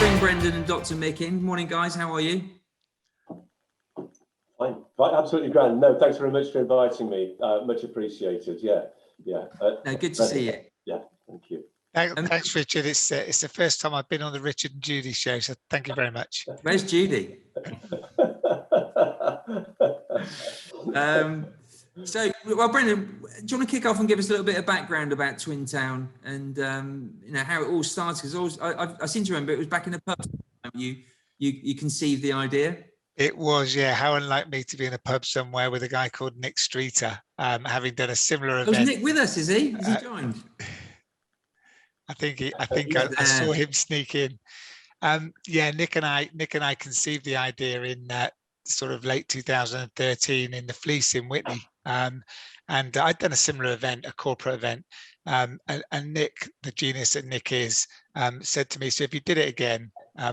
bring Brendon and Dr. Mick in. Morning, guys. How are you? Fine, absolutely grand. No, thanks very much for inviting me. Much appreciated. Yeah. No, good to see you. Yeah, thank you. Thanks, Richard. It's the first time I've been on the Richard and Judy show, so thank you very much. Where's Judy? Well, Brendon, do you want to kick off and give us a little bit of background about Twin Town and how it all started? Because I seem to remember it was back in the pub. You conceived the idea. It was, yeah. How unlike me to be in a pub somewhere with a guy called Nick Streeter, having done a similar event. Was Nick with us? Is he? Has he joined? I think I saw him sneak in. Nick and I conceived the idea in sort of late 2013 in the Fleece in Whitney, and I'd done a similar event, a corporate event, and Nick, the genius that Nick is, said to me, so if you did it again,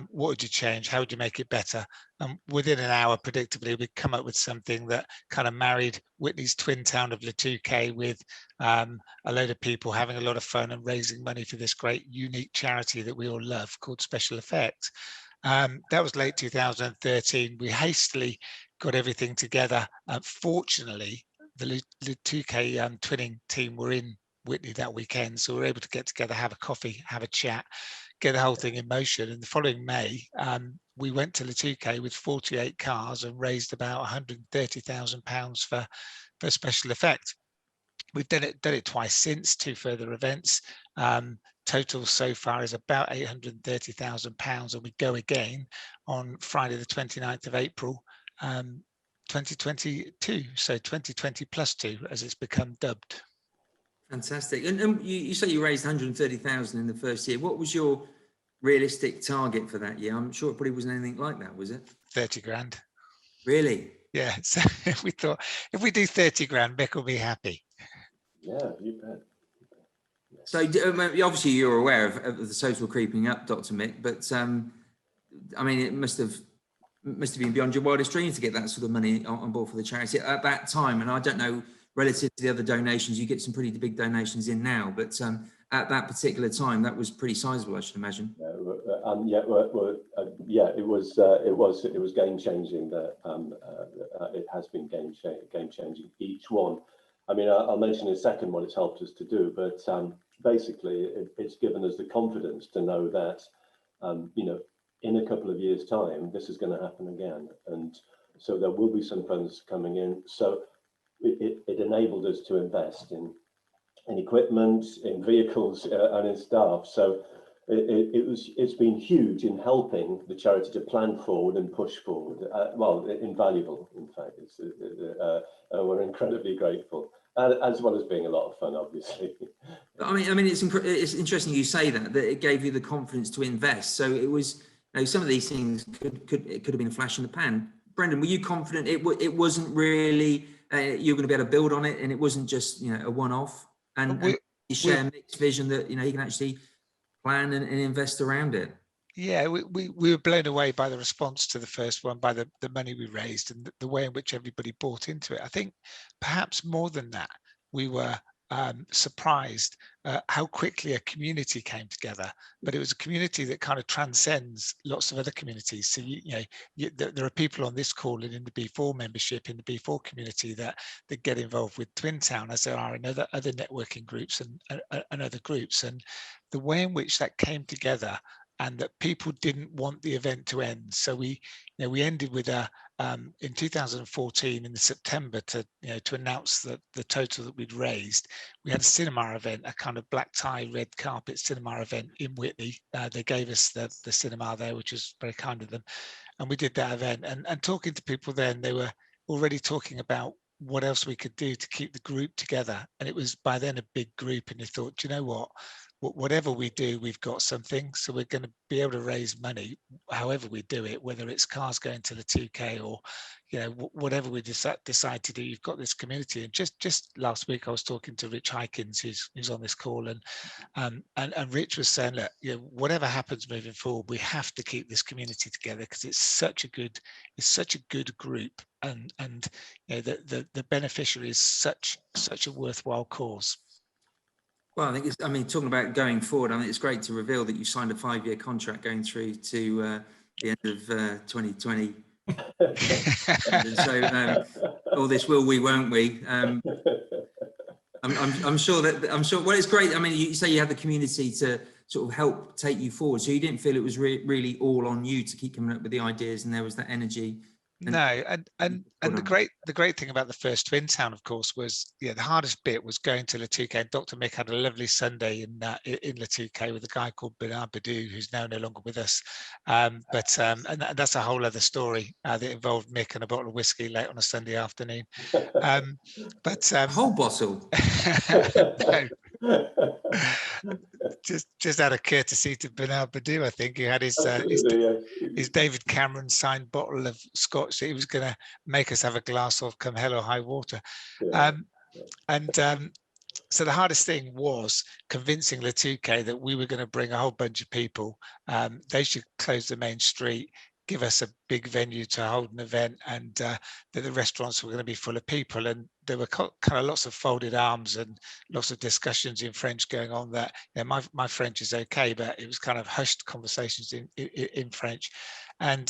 what would you change? How would you make it better? And within an hour, predictably, we'd come up with something that kind of married Whitney's twin town of Letuke with a load of people having a lot of fun and raising money for this great, unique charity that we all love called SpecialEffect. That was late 2013. We hastily got everything together. Fortunately, the Letuke twinning team were in Whitney that weekend, so we were able to get together, have a coffee, have a chat, get the whole thing in motion. And the following May, we went to Letuke with 48 cars and raised about £130,000 for SpecialEffect. We've done it twice since, 2 further events. Total so far is about £830,000, and we go again on Friday the 29th of April 2022, so 2020 plus 2 as it's become dubbed. Fantastic. And you say you raised 130,000 in the first year. What was your realistic target for that year? I'm sure it probably wasn't anything like that, was it? 30 grand. Really? Yeah. So we thought if we do 30 grand, Mick will be happy. Yeah, you bet. So obviously you're aware of the social creeping up, Dr. Mick, but I mean, it must have been beyond your wildest dreams to get that sort of money on board for the charity at that time. And I don't know, relative to the other donations, you get some pretty big donations in now, but at that particular time, that was pretty sizable, I should imagine. It was game changing. It has been game changing. Each one. I mean, I'll mention in a second what it's helped us to do, but basically, it's given us the confidence to know that in a couple of years' time, this is going to happen again, and so there will be some funds coming in. So it enabled us to invest in equipment, in vehicles, and in staff. So it's been huge in helping the charity to plan forward and push forward. Invaluable, in fact. We're incredibly grateful, as well as being a lot of fun, obviously. I mean, it's interesting you say that it gave you the confidence to invest. So it was, some of these things could have been a flash in the pan. Brendon, were you confident it wasn't really you're going to be able to build on it, and it wasn't just a one-off? And you share Mick's vision that you can actually plan and invest around it. Yeah, we were blown away by the response to the first one, by the money we raised and the way in which everybody bought into it. I think perhaps more than that, we were surprised how quickly a community came together, but it was a community that kind of transcends lots of other communities. So there are people on this call and in the B4 membership, in the B4 community that get involved with Twin Town, as there are in other networking groups and other groups. And the way in which that came together, and that people didn't want the event to end. So we ended with in 2014 in September to announce the total that we'd raised. We had a cinema event, a kind of black tie, red carpet cinema event in Whitney. They gave us the cinema there, which was very kind of them. And we did that event. And talking to people then, they were already talking about what else we could do to keep the group together. And it was by then a big group. And you thought, do you know what? Whatever we do, we've got something. So we're going to be able to raise money, however we do it, whether it's cars going to the 2K or, whatever we decide to do. You've got this community. And just last week, I was talking to Rich Hykins, who's on this call, and Rich was saying, look, whatever happens moving forward, we have to keep this community together because it's such a good group, and the beneficiary is such a worthwhile cause. Well, I think I mean, talking about going forward, I think it's great to reveal that you signed a 5-year contract going through to the end of 2020. So all this will we, won't we? I'm sure. Well, it's great. I mean, you say you have the community to sort of help take you forward. So you didn't feel it was really all on you to keep coming up with the ideas, and there was that energy. No, and the great thing about the first Twin Town, of course, was the hardest bit was going to Latuke. Dr. Mick had a lovely Sunday in Latuke with a guy called Bernard Badu, who's now no longer with us. And that's a whole other story that involved Mick and a bottle of whiskey late on a Sunday afternoon. A whole bottle. No. Just out of courtesy to Bernard Badu, I think he had his David Cameron signed bottle of scotch that he was going to make us have a glass of come hell or high water. So the hardest thing was convincing Latuke that we were going to bring a whole bunch of people. They should close the main street, give us a big venue to hold an event, and that the restaurants were going to be full of people. And there were kind of lots of folded arms and lots of discussions in French going on that, my French is okay, but it was kind of hushed conversations in French. And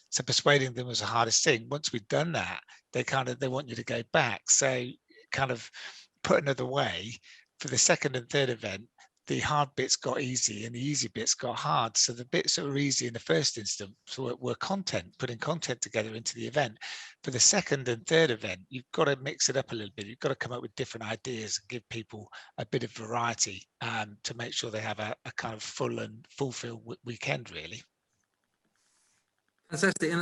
so persuading them was the hardest thing. Once we'd done that, they want you to go back. So kind of put another way, for the second and third event, the hard bits got easy and the easy bits got hard. So the bits that were easy in the first instance were content, putting content together into the event. For the second and third event, you've got to mix it up a little bit. You've got to come up with different ideas and give people a bit of variety to make sure they have a kind of full and fulfilled weekend, really. Fantastic. And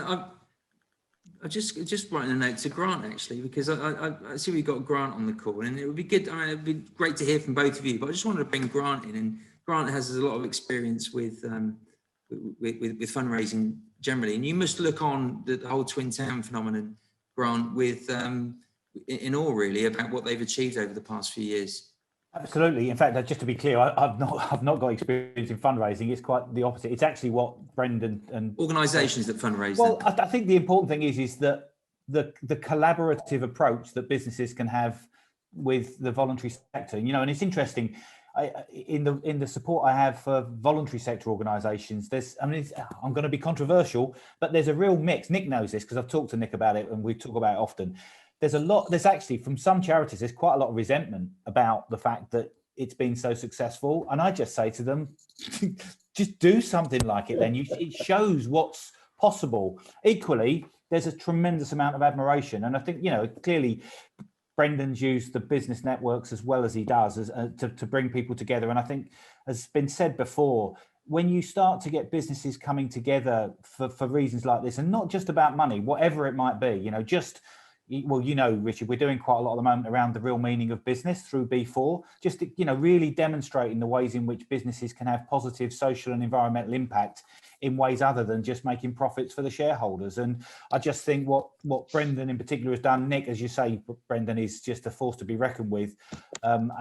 I just writing a note to Grant, actually, because I see we've got Grant on the call, and it would be good. I mean, it'd be great to hear from both of you, but I just wanted to bring Grant in, and Grant has a lot of experience with fundraising generally, and you must look on the whole Twin Town phenomenon, Grant, with in awe really about what they've achieved over the past few years. Absolutely. In fact, just to be clear, I've not got experience in fundraising. It's quite the opposite. It's actually what Brendon and organisations that fundraise. Well, I think the important thing is that the collaborative approach that businesses can have with the voluntary sector. And it's interesting. In the support I have for voluntary sector organisations, I'm going to be controversial, but there's a real mix. Nick knows this because I've talked to Nick about it, and we talk about it often. There's actually, from some charities, there's quite a lot of resentment about the fact that it's been so successful. And I just say to them, just do something like it then. It shows what's possible. Equally, there's a tremendous amount of admiration. And I think, clearly Brendon's used the business networks as well as he does to bring people together. And I think, as been said before, when you start to get businesses coming together for reasons like this, and not just about money, whatever it might be, Richard, we're doing quite a lot at the moment around the real meaning of business through B4, just, really demonstrating the ways in which businesses can have positive social and environmental impact in ways other than just making profits for the shareholders. And I just think what Brendon in particular has done, Nick, as you say, Brendon is just a force to be reckoned with. And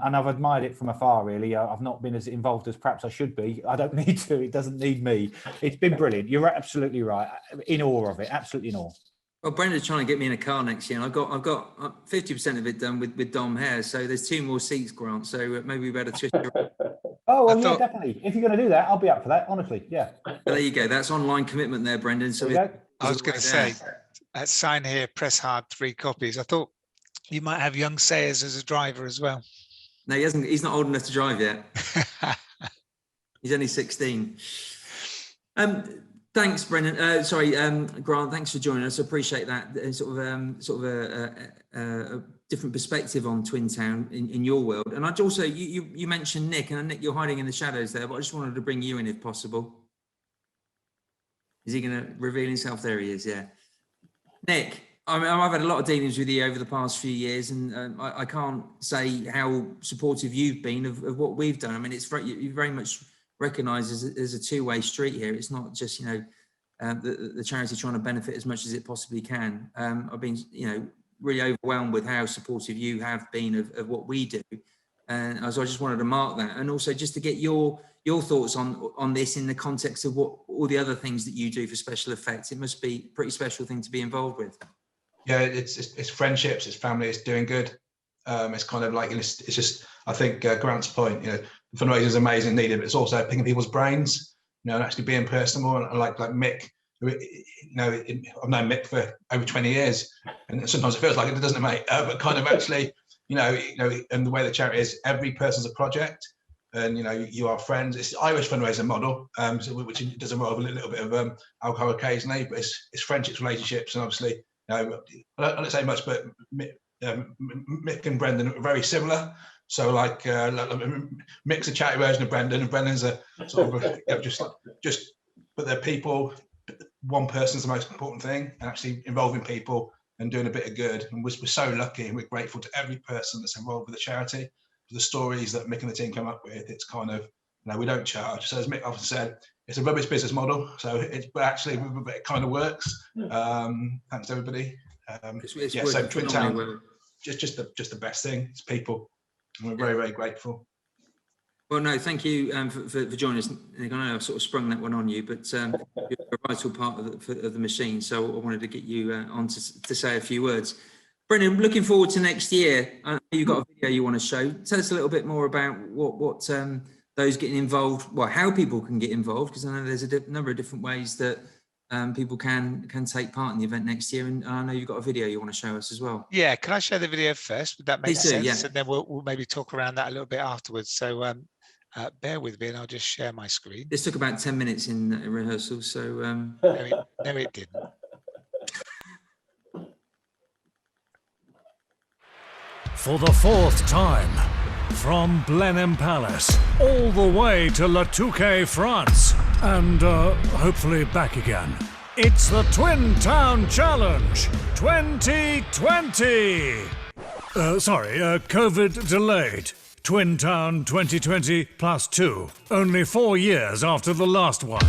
I've admired it from afar, really. I've not been as involved as perhaps I should be. I don't need to. It doesn't need me. It's been brilliant. You're absolutely right. In awe of it. Absolutely in awe. Well, Brendon's trying to get me in a car next year, and I've got 50% of it done with Dom Hare. So there's 2 more seats, Grant. So maybe we better twist it around. Oh, well, yeah, definitely. If you're going to do that, I'll be up for that. Honestly, yeah. Well, there you go. That's online commitment there, Brendon. So I was going to say, sign here, press hard, 3 copies. I thought you might have young Sayers as a driver as well. No, he hasn't. He's not old enough to drive yet. He's only 16. Thanks, Brendon. Grant. Thanks for joining us. I appreciate that. Sort of a different perspective on Twin Town in your world. And I'd also you mentioned Nick, and Nick, you're hiding in the shadows there, but I just wanted to bring you in if possible. Is he going to reveal himself? There he is. Yeah, Nick. I've had a lot of dealings with you over the past few years, and I can't say how supportive you've been of what we've done. I mean, you very much recognised as a 2-way street here. It's not just the charity trying to benefit as much as it possibly can. I've been really overwhelmed with how supportive you have been of what we do, and so I just wanted to mark that, and also just to get your thoughts on this in the context of what all the other things that you do for SpecialEffect. It must be a pretty special thing to be involved with. Yeah, it's friendships, it's family, it's doing good. It's kind of like it's just I think Grant's point, fundraising is amazing, needed, but it's also picking people's brains, and actually being personable. And like Mick, I've known Mick for over 20 years, and sometimes it feels like it, doesn't it, mate? But kind of actually, and the way the charity is, every person's a project, and you are friends. It's the Irish fundraising model, which does involve a little bit of alcohol occasionally, but it's friendships, relationships, and obviously, I don't say much, but Mick and Brendon are very similar. So like Mick's a chatty version of Brendon, and Brendon's a sort of just, but they're people. One person's the most important thing, and actually involving people and doing a bit of good. And we're so lucky, and we're grateful to every person that's involved with the charity. The stories that Mick and the team come up with, it's kind of, we don't charge. So as Mick often said, it's a rubbish business model. So but actually it kind of works. Thanks to everybody. So Twin Town, just the best thing. It's people. And we're very, very grateful. Well, no, thank you for joining us. I know I sort of sprung that one on you, but you're a vital part of the machine. So I wanted to get you on to say a few words. Brendon, looking forward to next year. I know you've got a video you want to show. Tell us a little bit more about what those getting involved, how people can get involved, because I know there's a number of different ways that people can take part in the event next year. And I know you've got a video you want to show us as well. Yeah, can I share the video first? Would that make sense? Yeah. And then we'll maybe talk around that a little bit afterwards. So bear with me and I'll just share my screen. This took about 10 minutes in rehearsal, so... No, it didn't. For the fourth time, from Blenheim Palace, all the way to La Touquet, France, and hopefully back again. It's the Twin Town Challenge 2020! COVID delayed. Twin Town 2020 +2, only 4 years after the last one.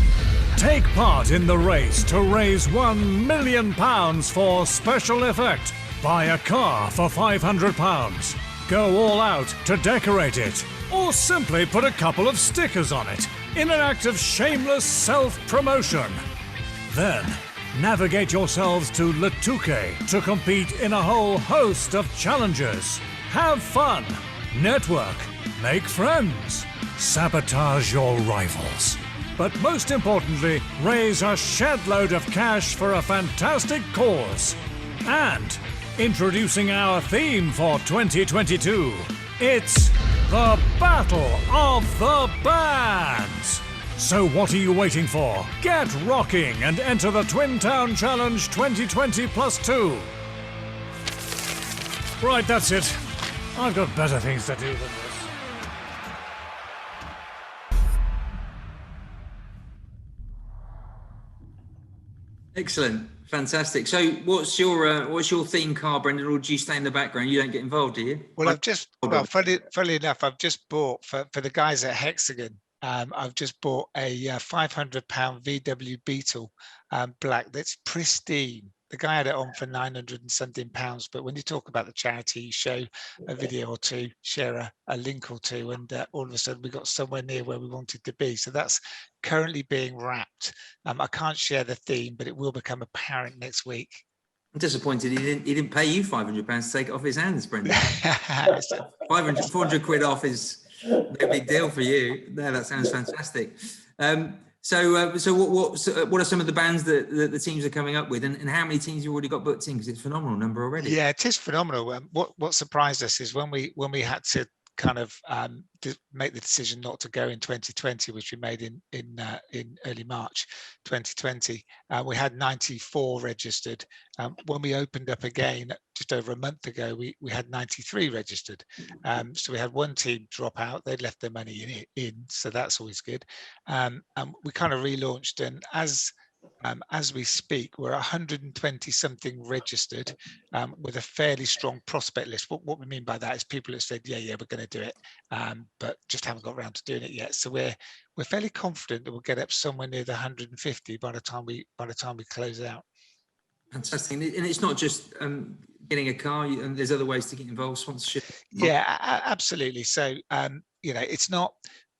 Take part in the race to raise £1 million for SpecialEffect. Buy a car for £500. Go all out to decorate it. Or simply put a couple of stickers on it in an act of shameless self-promotion. Then, navigate yourselves to La Touquet to compete in a whole host of challenges. Have fun, network, make friends, sabotage your rivals. But most importantly, raise a shed load of cash for a fantastic cause. And introducing our theme for 2022, it's the Battle of the Bands. So what are you waiting for? Get rocking and enter the Twin Town Challenge 2020 +2. Right, that's it. I've got better things to do than this. Excellent, fantastic. So, what's your theme car, Brendon? Or do you stay in the background? You don't get involved, do you? Well, funnily enough, I've just bought for the guys at Hexagon. I've just bought a £500 VW Beetle black that's pristine. The guy had it on for 900 and something pounds, but when you talk about the charity, you show a video or two, share a link or two, and all of a sudden we got somewhere near where we wanted to be. So that's currently being wrapped. I can't share the theme, but it will become apparent next week. I'm disappointed he didn't pay you £500 to take it off his hands, Brendon. 400 quid off is no big deal for you. No, that sounds fantastic. So what are some of the bands that the teams are coming up with, and how many teams you already got booked in? Because it's a phenomenal number already. Yeah, it is phenomenal. What surprised us is when we had to kind of make the decision not to go in 2020, which we made in early March 2020. We had 94 registered. When we opened up again just over a month ago, we had 93 registered. So we had one team drop out. They'd left their money in, so that's always good. And we kind of relaunched, and as we speak, we're 120 something registered with a fairly strong prospect list. What we mean by that is people that said, yeah, we're going to do it, but just haven't got around to doing it yet. So we're fairly confident that we'll get up somewhere near the 150 by the time we close out. Fantastic, and it's not just getting a car. And there's other ways to get involved. Sponsorship. Yeah, absolutely. So it's not.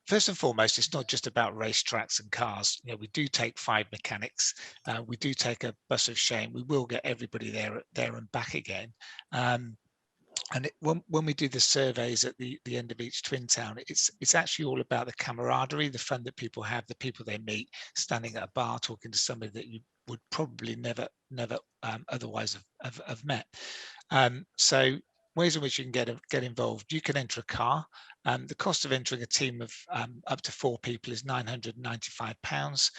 First and foremost, it's not just about racetracks and cars. We do take 5 mechanics. We do take a bus of shame. We will get everybody there and back again. And when we do the surveys at the end of each Twin Town, it's actually all about the camaraderie, the fun that people have, the people they meet, standing at a bar talking to somebody that you would probably never otherwise have met. So ways in which you can get involved. You can enter a car. The cost of entering a team of up to 4 people is £995.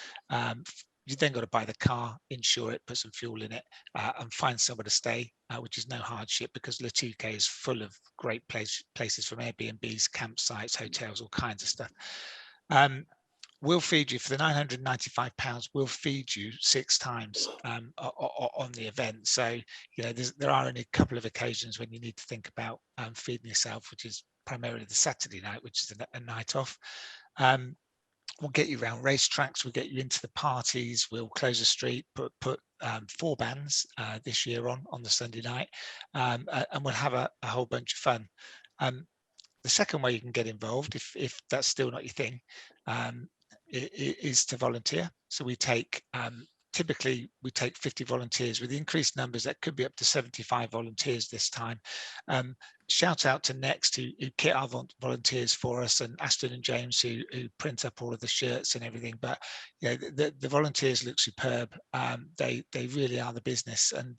You then got to buy the car, insure it, put some fuel in it, and find somewhere to stay, which is no hardship because Le Touquet is full of great places from Airbnbs, campsites, hotels, all kinds of stuff. We'll feed you for the £995. We'll feed you 6 times on the event. So there are only a couple of occasions when you need to think about feeding yourself, which is primarily the Saturday night, which is a night off. We'll get you around racetracks. We'll get you into the parties. We'll close the street. Put 4 bands this year on the Sunday night, and we'll have a whole bunch of fun. The second way you can get involved, if that's still not your thing, is to volunteer. So we take typically we take 50 volunteers. With the increased numbers, that could be up to 75 volunteers this time. Shout out to Next, who kit our volunteers for us, and Aston and James, who print up all of the shirts and everything. But the volunteers look superb. They really are the business, and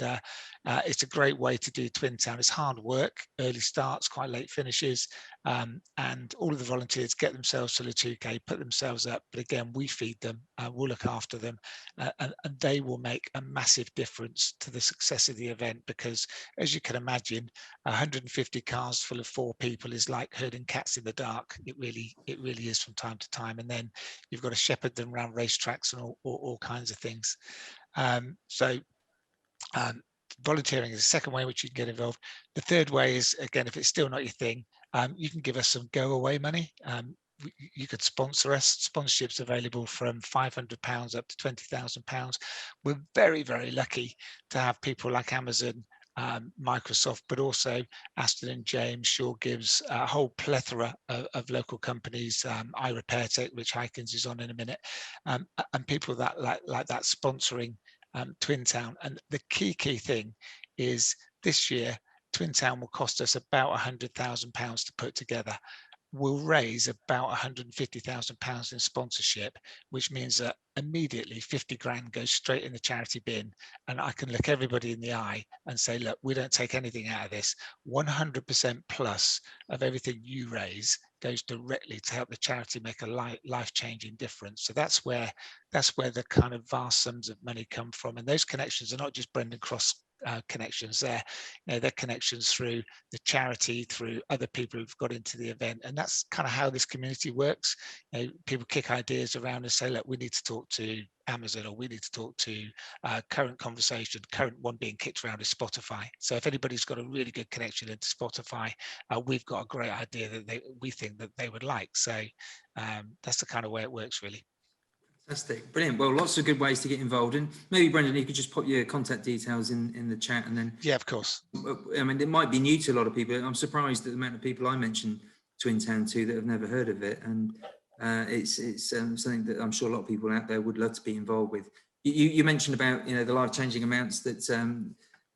it's a great way to do Twin Town. It's hard work, early starts, quite late finishes, and all of the volunteers get themselves to Le Touquet, put themselves up. But again, we feed them, we'll look after them, and they will make a massive difference to the success of the event, because as you can imagine, 150 cars full of 4 people is like herding cats in the dark. It really is from time to time. And then you've got to shepherd them around racetracks and all kinds of things. Volunteering is the second way in which you can get involved. The third way is, again, if it's still not your thing, you can give us some go away money. You could sponsor us. Sponsorships available from £500 up to £20,000. We're very, very lucky to have people like Amazon, Microsoft, but also Aston and James, Shaw Gibbs, a whole plethora of local companies, iRepairTech, which Hykins is on in a minute, and people that like that sponsoring Twin Town. And the key thing is this year, Twin Town will cost us about £100,000 to put together. We'll raise about £150,000 in sponsorship, which means that immediately 50 grand goes straight in the charity bin, and I can look everybody in the eye and say, look, we don't take anything out of this. 100% plus of everything you raise goes directly to help the charity make a life-changing difference. So that's where the kind of vast sums of money come from, and those connections are not just Brendon Cross connections. They're connections through the charity, through other people who've got into the event, and that's kind of how this community works. People kick ideas around and say, look, we need to talk to Amazon, or we need to talk to current one being kicked around is Spotify. So if anybody's got a really good connection into Spotify, we've got a great idea that we think that they would like. So that's the kind of way it works, really. Fantastic, brilliant. Well, lots of good ways to get involved. And maybe Brendon, you could just put your contact details in the chat, and then yeah, of course. I mean, it might be new to a lot of people. I'm surprised at the amount of people I mentioned Twin Town to that have never heard of it, and it's something that I'm sure a lot of people out there would love to be involved with. You mentioned about the life-changing amounts that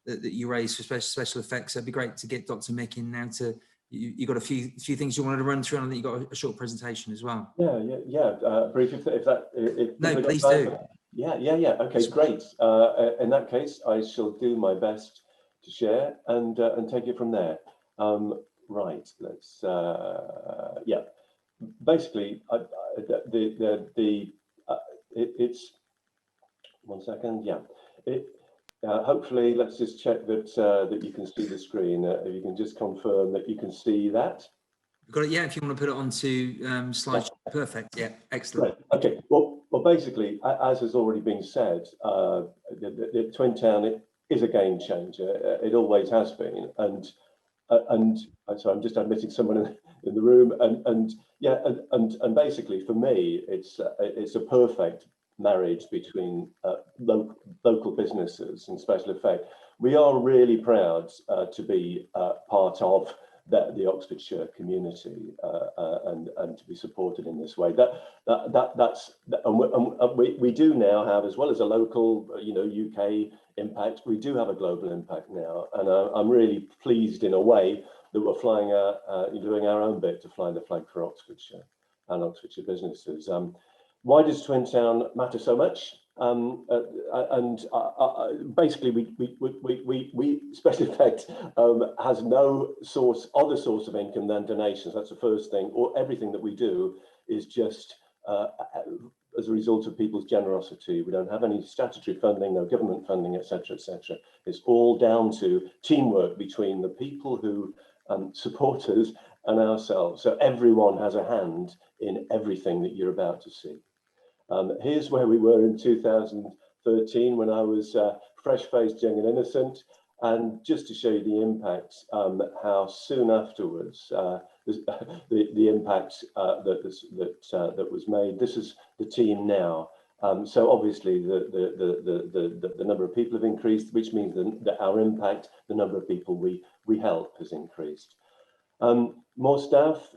that you raise for special effects. It'd be great to get Dr. Mick in now. You got a few things you wanted to run through, and I think you got a short presentation as well. Yeah. Brief, No, please do. Yeah. Okay, great. In that case, I shall do my best to share and take it from there. Right. Let's. Yeah. Basically, it's 1 second. Yeah. Hopefully, let's just check that you can see the screen. If you can just confirm that you can see that. You've got it. Yeah. If you want to put it onto slide, perfect. Yeah. Excellent. Right. Okay. Well, basically, as has already been said, the Twin Town is a game changer. It always has been, and so I'm just admitting someone in the room, and basically for me, it's a perfect marriage between local businesses and SpecialEffect. We are really proud to be part of the Oxfordshire community and to be supported in this way. We do now have, as well as a local UK impact. We do have a global impact now, and I'm really pleased in a way that we're flying doing our own bit to fly the flag for Oxfordshire and Oxfordshire businesses. Why does Twin Town matter so much? Basically, we SpecialEffect has no other source of income than donations. That's the first thing. Or everything that we do is just as a result of people's generosity. We don't have any statutory funding, no government funding, etc., etc. It's all down to teamwork between the people who support us and ourselves. So everyone has a hand in everything that you're about to see. Here's where we were in 2013 when I was fresh-faced, young and innocent. And just to show you the impact, how soon afterwards the impact that was made. This is the team now. So obviously the number of people have increased, which means that our impact, the number of people we help, has increased. More staff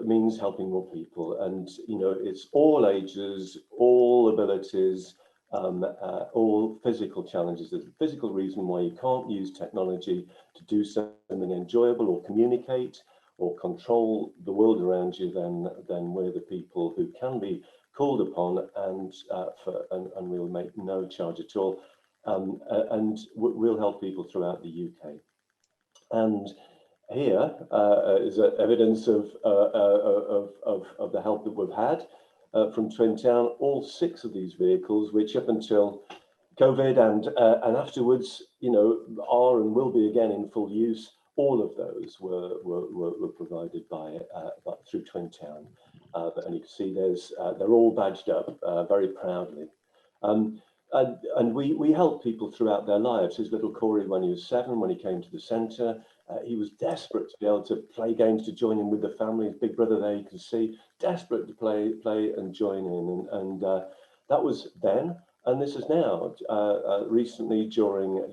means helping more people, and it's all ages, all abilities, all physical challenges. There's a physical reason why you can't use technology to do something enjoyable or communicate or control the world around you, then we're the people who can be called upon, and we'll make no charge at all, and we'll help people throughout the UK. And here is evidence of the help that we've had from Twin Town. All 6 of these vehicles, which up until COVID and afterwards, are and will be again in full use, all of those were provided through Twin Town. And you can see they're all badged up very proudly. And we help people throughout their lives. His little Corey, when he was 7, when he came to the centre, he was desperate to be able to play games, to join in with the family. His big brother there, you can see, desperate to play and join in. And that was then, and this is now. Recently, he's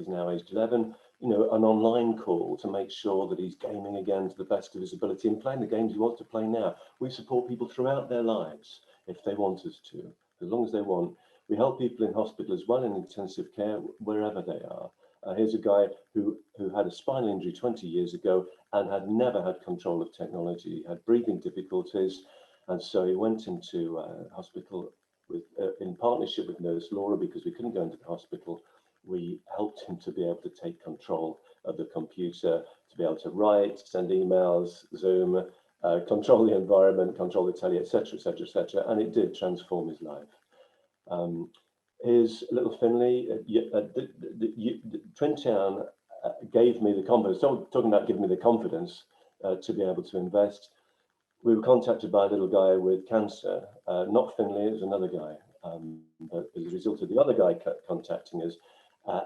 now aged 11, an online call to make sure that he's gaming again to the best of his ability and playing the games he wants to play now. We support people throughout their lives if they want us to, as long as they want. We help people in hospital as well, in intensive care, wherever they are. Here's a guy who had a spinal injury 20 years ago and had never had control of technology. He had breathing difficulties, and so he went into hospital in partnership with nurse Laura, because we couldn't go into the hospital. We helped him to be able to take control of the computer, to be able to write, send emails, Zoom, control the environment, control the telly, etc., etc., etc. And it did transform his life. Here's little Finley. Twin Town gave me the confidence, talking about giving me the confidence to be able to invest. We were contacted by a little guy with cancer, not Finley, it was another guy. But as a result of the other guy contacting us,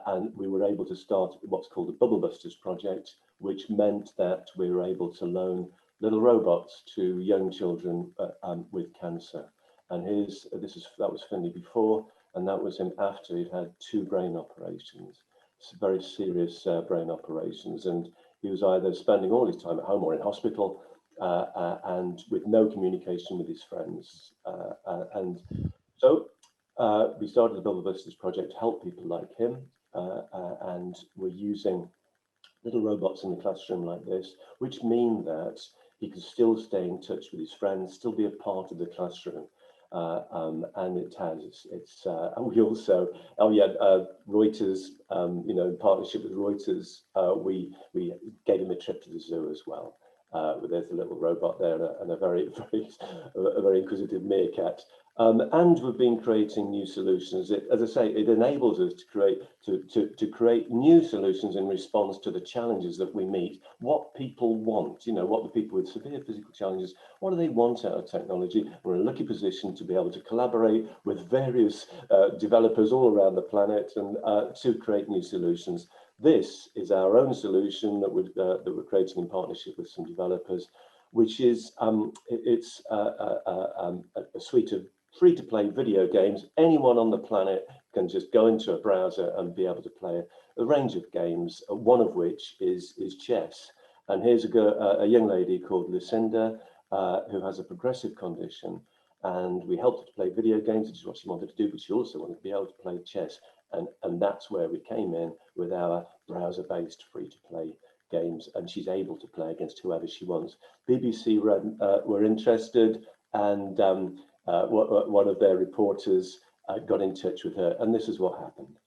and we were able to start what's called the Bubble Busters project, which meant that we were able to loan little robots to young children with cancer. And that was Finley before, and that was him after he'd had 2 brain operations, very serious brain operations. And he was either spending all his time at home or in hospital, and with no communication with his friends. And so we started the Bubble Busters project to help people like him, and we're using little robots in the classroom like this, which mean that he can still stay in touch with his friends, still be a part of the classroom. And it has. And we also, Reuters, in partnership with Reuters, we gave him a trip to the zoo as well. There's a little robot there and a very inquisitive meerkat. And we've been creating new solutions. As I say, it enables us to create new solutions in response to the challenges that we meet. What people want, what the people with severe physical challenges, what do they want out of technology? We're in a lucky position to be able to collaborate with various developers all around the planet and to create new solutions. This is our own solution that we're creating in partnership with some developers, which is it's a suite of free-to-play video games. Anyone on the planet can just go into a browser and be able to play a range of games, one of which is chess. And here's a young lady called Lucinda who has a progressive condition, and we helped her to play video games, which is what she wanted to do, but she also wanted to be able to play chess. And that's where we came in with our browser-based free-to-play games, and she's able to play against whoever she wants. BBC were interested, and one of their reporters got in touch with her, and this is what happened.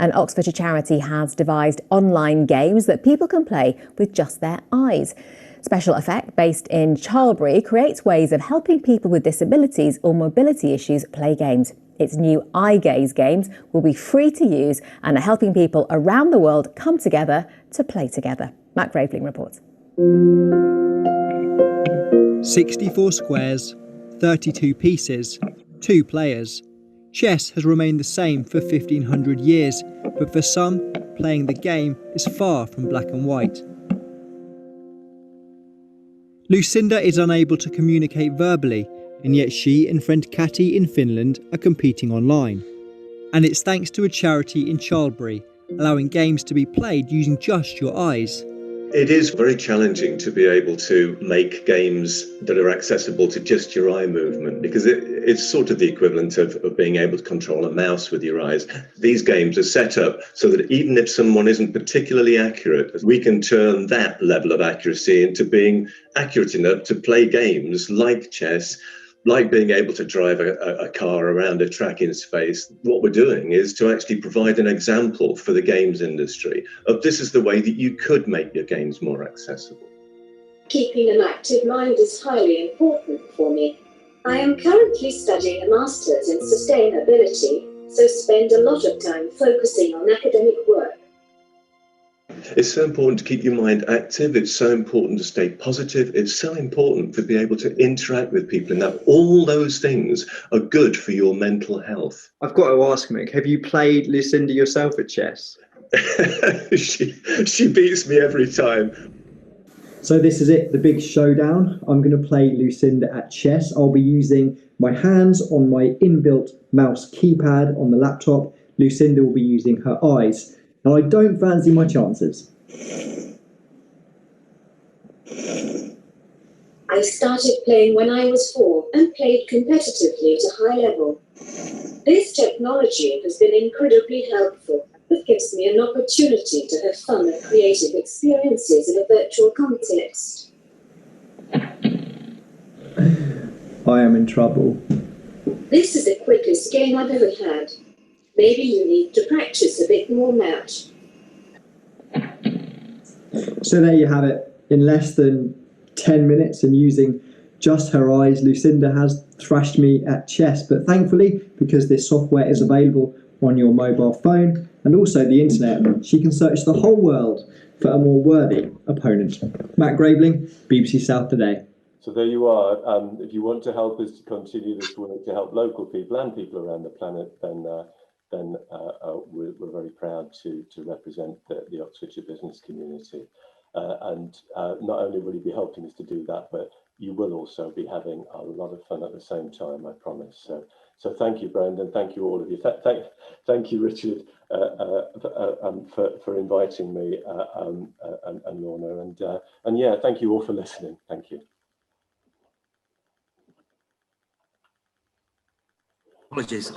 An Oxfordshire charity has devised online games that people can play with just their eyes. SpecialEffect, based in Charlbury, creates ways of helping people with disabilities or mobility issues play games. Its new Eye Gaze games will be free to use and are helping people around the world come together to play together. Matt Graveling reports. 64 squares, 32 pieces, 2 players. Chess has remained the same for 1500 years, but for some, playing the game is far from black and white. Lucinda is unable to communicate verbally, and yet she and friend Kati in Finland are competing online. And it's thanks to a charity in Charlbury, allowing games to be played using just your eyes. It is very challenging to be able to make games that are accessible to just your eye movement, because it's sort of the equivalent of being able to control a mouse with your eyes. These games are set up so that even if someone isn't particularly accurate, we can turn that level of accuracy into being accurate enough to play games like chess, like being able to drive a car around a track in space. What we're doing is to actually provide an example for the games industry of this is the way that you could make your games more accessible. Keeping an active mind is highly important for me. I am currently studying a master's in sustainability, so spend a lot of time focusing on academic work. It's so important to keep your mind active. It's so important to stay positive. It's so important to be able to interact with people, and that all those things are good for your mental health. I've got to ask, Mick, have you played Lucinda yourself at chess? she beats me every time. So this is it, the big showdown. I'm going to play Lucinda at chess. I'll be using my hands on my inbuilt mouse keypad on the laptop. Lucinda will be using her eyes. Now, I don't fancy my chances. I started playing when I was 4 and played competitively to high level. This technology has been incredibly helpful. It gives me an opportunity to have fun and creative experiences in a virtual context. I am in trouble. This is the quickest game I've ever had. Maybe you need to practice a bit more, Matt. So there you have it. In less than 10 minutes and using just her eyes, Lucinda has thrashed me at chess. But thankfully, because this software is available on your mobile phone and also the internet, she can search the whole world for a more worthy opponent. Matt Graveling, BBC South Today. So there you are. If you want to help us to continue this work to help local people and people around the planet, then we're very proud to represent the Oxfordshire business community. And not only will you be helping us to do that, but you will also be having a lot of fun at the same time, I promise. So thank you, Brendon. Thank you, all of you. Thank you, Richard, for inviting me, and Lorna. And yeah, thank you all for listening. Thank you. Apologies.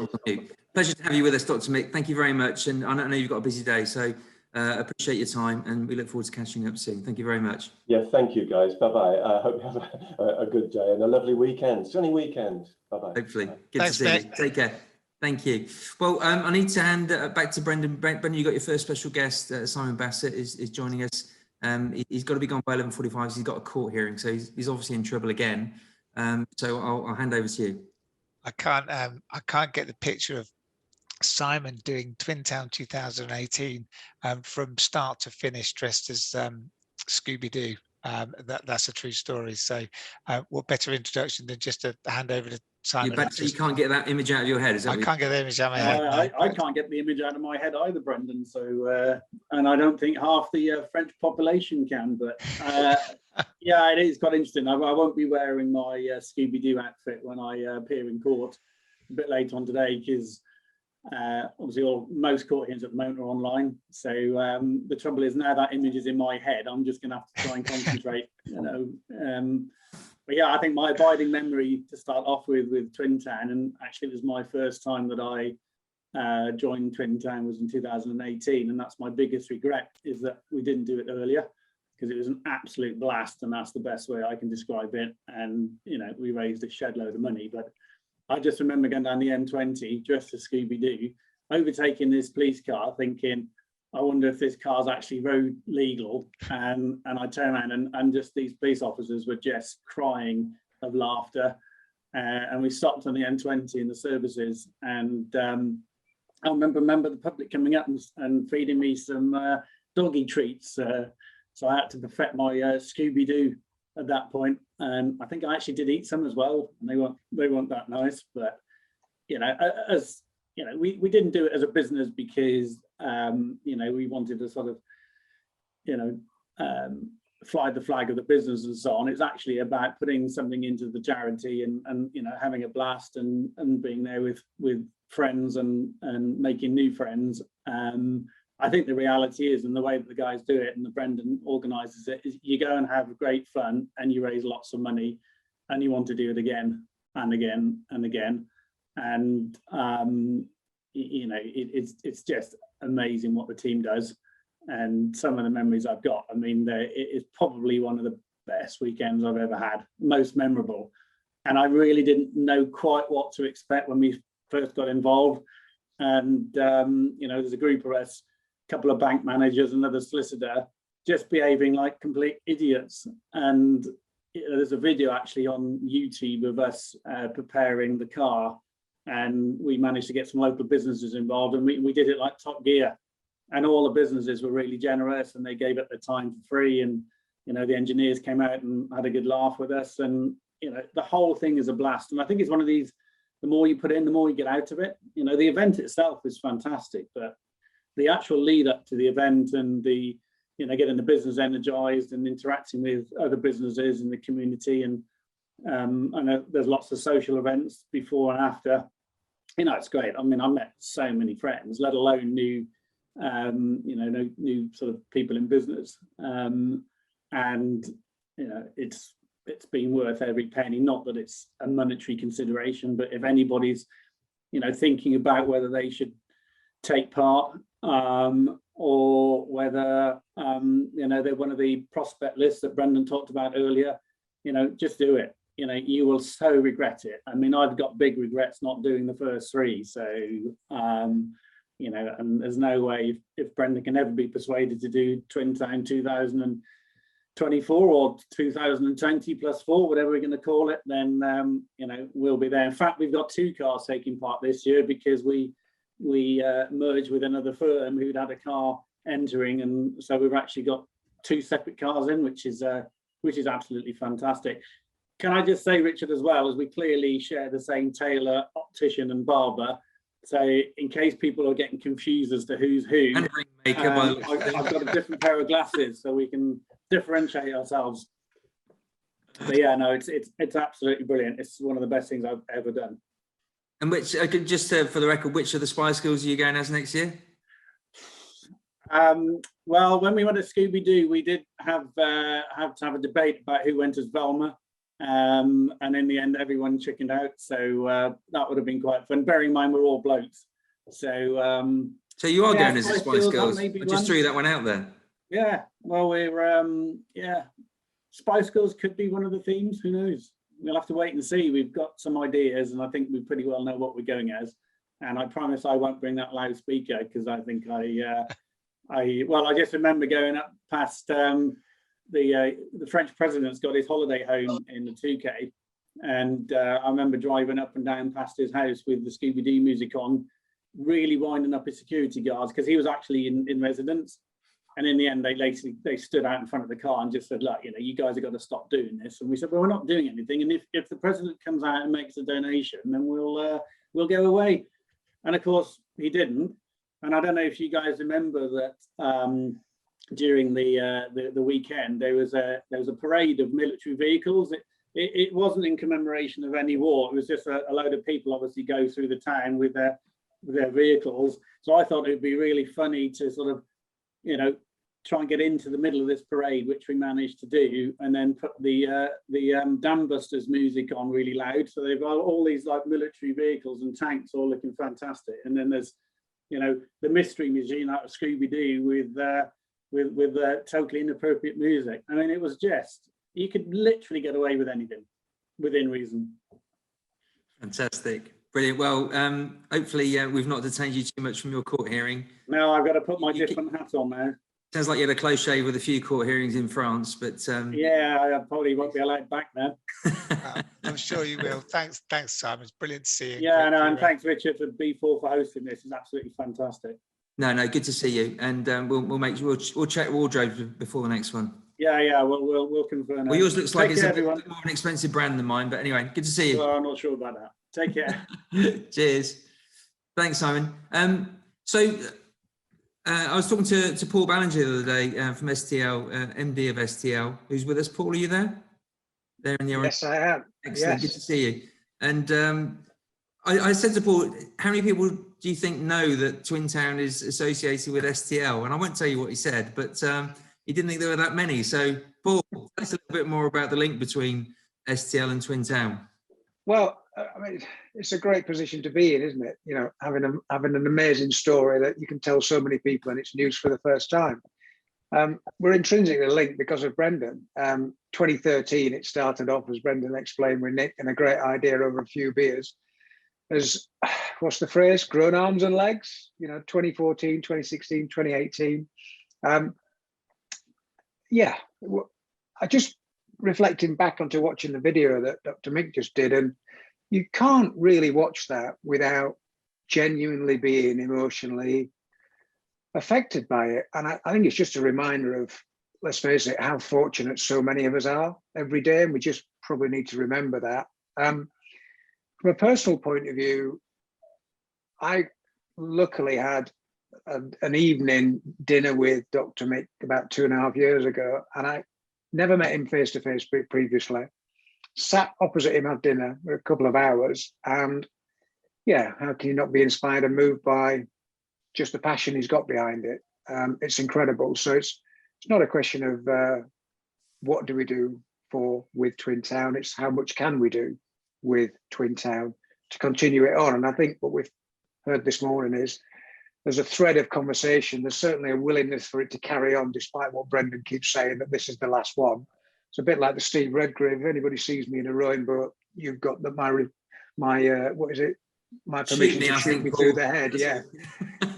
Pleasure to have you with us, Dr. Mick. Thank you very much. And I know you've got a busy day, so appreciate your time, and we look forward to catching up soon. Thank you very much. Yeah, thank you, guys. Bye-bye. I hope you have a good day and a lovely weekend. Sunny weekend. Bye-bye. Hopefully. Good Thanks, to see Mick. you. Take care. Thank you. Well, I need to hand back to Brendon. Brendon, you got your first special guest. Simon Bassett is joining us. He's got to be gone by 11:45. He's got a court hearing, so he's obviously in trouble again. So I'll hand over to you. I can't get the picture of Simon doing Twin Town 2018 from start to finish dressed as Scooby-Doo. That's a true story. So what better introduction than just to hand over to Simon? You can't get that image out of your head, is that? I can't get the image out of my head. I can't get the image out of my head either, Brendon. So, and I don't think half the French population can. But yeah, it is quite interesting. I won't be wearing my Scooby-Doo outfit when I appear in court a bit later on today, because obviously most court hearings at the moment are online. So the trouble is now that image is in my head, I'm just going to have to try and concentrate, you know. But yeah, I think my abiding memory to start off with Twin Town, and actually it was my first time that I joined Twin Town was in 2018, and that's my biggest regret, is that we didn't do it earlier, because it was an absolute blast, and that's the best way I can describe it. And you know, we raised a shed load of money, but I just remember going down the M20 dressed as Scooby-Doo, overtaking this police car, thinking, I wonder if this car's actually road legal. And I turn around and just these police officers were just crying of laughter. And we stopped on the M20 in the services, and I remember the public coming up and feeding me some doggy treats. So I had to perfect my Scooby-Doo at that point, and I think I actually did eat some as well, and they weren't that nice. But you know, as you know, we didn't do it as a business because you know, we wanted to sort of, you know, fly the flag of the business and so on. It's actually about putting something into the charity and you know, having a blast and being there with friends and making new friends. I think the reality is, and the way that the guys do it and the Brendon organises it, is you go and have great fun and you raise lots of money and you want to do it again and again and again. And you know, it's just amazing what the team does. And some of the memories I've got, I mean, it is probably one of the best weekends I've ever had, most memorable. And I really didn't know quite what to expect when we first got involved. And you know, there's a group of us, couple of bank managers, another solicitor, just behaving like complete idiots. And you know, there's a video actually on YouTube of us preparing the car, and we managed to get some local businesses involved, and we did it like Top Gear, and all the businesses were really generous and they gave up their time for free. And you know, the engineers came out and had a good laugh with us, and you know, the whole thing is a blast. And I think it's one of these, the more you put in, the more you get out of it. You know, the event itself is fantastic, but the actual lead up to the event and the, you know, getting the business energized and interacting with other businesses in the community, and I know there's lots of social events before and after. You know, it's great. I mean, I met so many friends, let alone new, you know, new sort of people in business, and you know, it's been worth every penny. Not that it's a monetary consideration, but if anybody's, you know, thinking about whether they should take part, or whether you know, they're one of the prospect lists that Brendon talked about earlier, you know, just do it. You know, you will so regret it. I mean, I've got big regrets not doing the first three. So you know, and there's no way if Brendon can ever be persuaded to do Twin Town 2024 or 2020 plus 4, whatever we're going to call it, then you know, we'll be there. In fact, we've got 2 cars taking part this year because we merged with another firm who'd had a car entering, and so we've actually got 2 separate cars in, which is absolutely fantastic. Can I just say, Richard, as well, as we clearly share the same tailor, optician and barber, so in case people are getting confused as to who's who, And ringmaker, I've got a different pair of glasses so we can differentiate ourselves. But yeah, no, it's absolutely brilliant. It's one of the best things I've ever done. And which, just for the record, which of the Spice Girls are you going as next year? Well, when we went to Scooby-Doo, we did have to have a debate about who went as Velma. And in the end, everyone chickened out. So that would have been quite fun. Bearing in mind, we're all blokes. So so you are yeah, going as the Spice Girls. I just threw that one out there. Yeah, well, we're yeah, Spice Girls could be one of the themes. Who knows? We'll have to wait and see. We've got some ideas, and I think we pretty well know what we're going as. And I promise I won't bring that loudspeaker, because I think I just remember going up past the French president's got his holiday home in the 2K, and I remember driving up and down past his house with the Scooby-Doo music on, really winding up his security guards, because he was actually in residence. And in the end, they stood out in front of the car and just said, look, you know, you guys have got to stop doing this. And we said, well, we're not doing anything. And if the president comes out and makes a donation, then we'll go away. And of course, he didn't. And I don't know if you guys remember that during the weekend, there was a parade of military vehicles. It wasn't in commemoration of any war. It was just a load of people obviously go through the town with their their vehicles. So I thought it'd be really funny to sort of, you know, try and get into the middle of this parade, which we managed to do, and then put the Dam Busters music on really loud. So they've got all these like military vehicles and tanks all looking fantastic. And then there's, you know, the mystery machine out of Scooby-Doo with totally inappropriate music. I mean, it was just, you could literally get away with anything within reason. Fantastic. Brilliant. Well, hopefully we've not detained you too much from your court hearing. No, I've got to put my different hat on now. Sounds like you had a close shave with a few court hearings in France, but yeah, I probably won't be allowed back now. I'm sure you will. Thanks, Simon. It's brilliant seeing you. Yeah, no, and thanks, Richard, for B4 for hosting this. It's absolutely fantastic. No, good to see you, and we'll check wardrobes before the next one. Yeah, we'll confirm. Well, yours looks like it's a bit more everyone. of an expensive brand than mine, but anyway, good to see you. Well, I'm not sure about that. Take care. Cheers. Thanks, Simon. I was talking to Paul Ballinger the other day from STL, MD of STL, who's with us. Paul, are you there? There in the orange. Yes, I am. Excellent. Yes. Good to see you. And I said to Paul, how many people do you think know that Twin Town is associated with STL? And I won't tell you what he said, but he didn't think there were that many. So, Paul, tell us a little bit more about the link between STL and Twin Town. Well, I mean, it's a great position to be in, isn't it? You know, having an amazing story that you can tell so many people and it's news for the first time. We're intrinsically linked because of Brendon. 2013, it started off, as Brendon explained, with Nick, and a great idea over a few beers. As, what's the phrase? Grown arms and legs, you know, 2014, 2016, 2018. Yeah, I just reflecting back onto watching the video that Dr. Mick just did, and you can't really watch that without genuinely being emotionally affected by it. And I think it's just a reminder of, let's face it, how fortunate so many of us are every day, and we just probably need to remember that. From a personal point of view, I luckily had an evening dinner with Dr. Mick about 2.5 years ago, and I never met him face to face previously. Sat opposite him at dinner for a couple of hours, and yeah, how can you not be inspired and moved by just the passion he's got behind it? It's incredible. So it's not a question of what do we do with Twin Town, it's how much can we do with Twin Town to continue it on. And I think what we've heard this morning is there's a thread of conversation. There's certainly a willingness for it to carry on, despite what Brendon keeps saying, that this is the last one. It's a bit like the Steve Redgrave. If anybody sees me in a rowing boat, you've got my what is it? My permission to shoot me through the head. Yeah,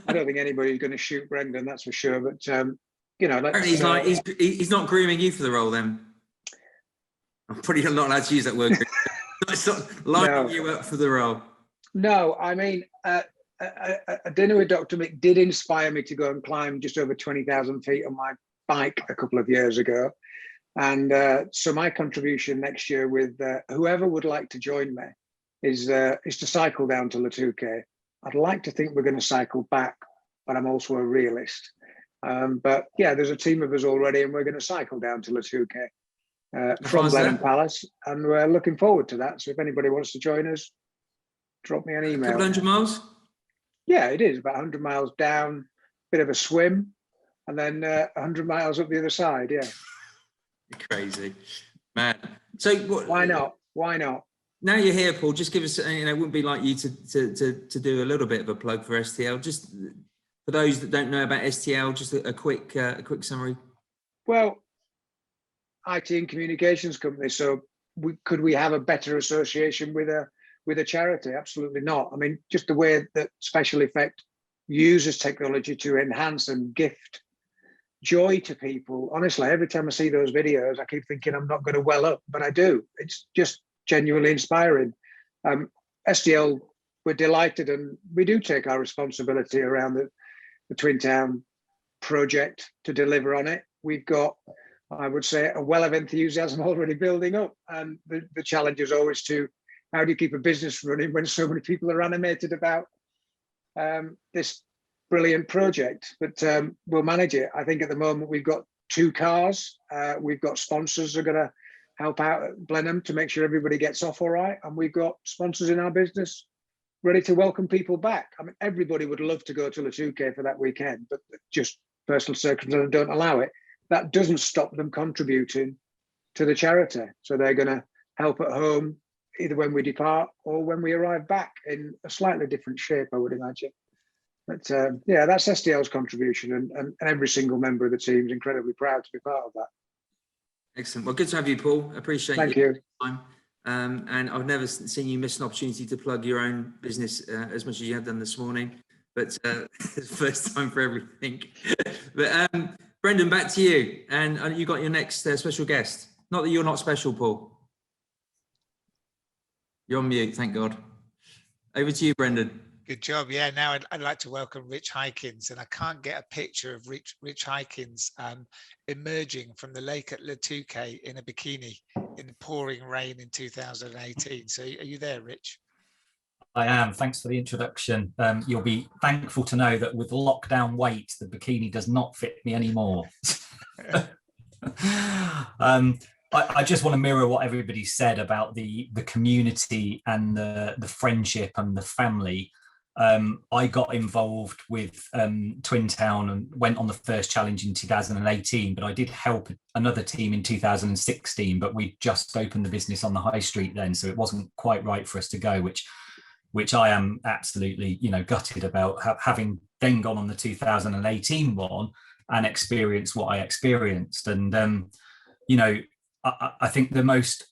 I don't think anybody's going to shoot Brendon, that's for sure. But you know, he's not grooming you for the role. Then I'm probably not allowed to use that word. It's not lining you up for the role. No, I mean, a dinner with Dr. Mick did inspire me to go and climb just over 20,000 feet on my bike a couple of years ago. And so my contribution next year with whoever would like to join me is to cycle down to Latuke. I'd like to think we're going to cycle back, but I'm also a realist. But yeah, there's a team of us already, and we're going to cycle down to Latuke from Blenheim Palace, and we're looking forward to that. So if anybody wants to join us, drop me an email. A couple 100 miles? Yeah, it is about 100 miles down, bit of a swim, and then 100 miles up the other side. Yeah. Crazy, man. So why not? Why not? Now you're here, Paul. Just give us. You know, it wouldn't be like you to do a little bit of a plug for STL. Just for those that don't know about STL, just a quick summary. Well, IT and communications company. So could we have a better association with a charity? Absolutely not. I mean, just the way that SpecialEffect uses technology to enhance and gift joy to people. Honestly, every time I see those videos, I keep thinking I'm not going to well up, but I do. It's just genuinely inspiring. STL, we're delighted, and we do take our responsibility around the Twin Town project to deliver on it. We've got, I would say, a well of enthusiasm already building up, and the challenge is always to how do you keep a business running when so many people are animated about this brilliant project, but we'll manage it. I think at the moment we've got 2 cars. We've got sponsors who are going to help out at Blenheim to make sure everybody gets off all right. And we've got sponsors in our business ready to welcome people back. I mean, everybody would love to go to Latuke for that weekend, but just personal circumstances don't allow it. That doesn't stop them contributing to the charity. So they're going to help at home, either when we depart or when we arrive back in a slightly different shape, I would imagine. But yeah, that's SDL's contribution, and every single member of the team is incredibly proud to be part of that. Excellent. Well, good to have you, Paul. Appreciate Thank your you. time. And I've never seen you miss an opportunity to plug your own business as much as you have done this morning. But it's the first time for everything. But Brendon, back to you. And you got your next special guest. Not that you're not special, Paul. You're on mute, thank God. Over to you, Brendon. Good job. Yeah, now I'd like to welcome Rich Hykins, and I can't get a picture of Rich Hykins emerging from the lake at Latuke in a bikini in the pouring rain in 2018. So are you there, Rich? I am. Thanks for the introduction. You'll be thankful to know that with lockdown weight, the bikini does not fit me anymore. I just want to mirror what everybody said about the community and the friendship and the family. I got involved with Twin Town and went on the first challenge in 2018, but I did help another team in 2016, but we just opened the business on the high street then, so it wasn't quite right for us to go, which I am absolutely, gutted about, having then gone on the 2018 one and experienced what I experienced. And, I think the most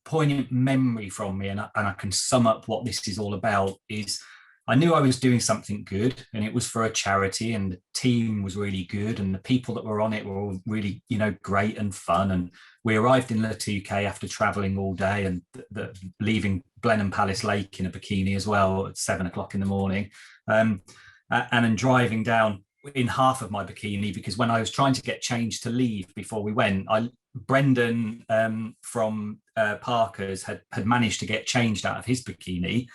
poignant memory from me, and I can sum up what this is all about, is I knew I was doing something good, and it was for a charity, and the team was really good, and the people that were on it were all really, great and fun. And we arrived in Latuke after traveling all day and leaving Blenheim Palace Lake in a bikini as well at 7 o'clock in the morning, and then driving down in half of my bikini, because when I was trying to get changed to leave before we went, Brendon from Parker's had managed to get changed out of his bikini,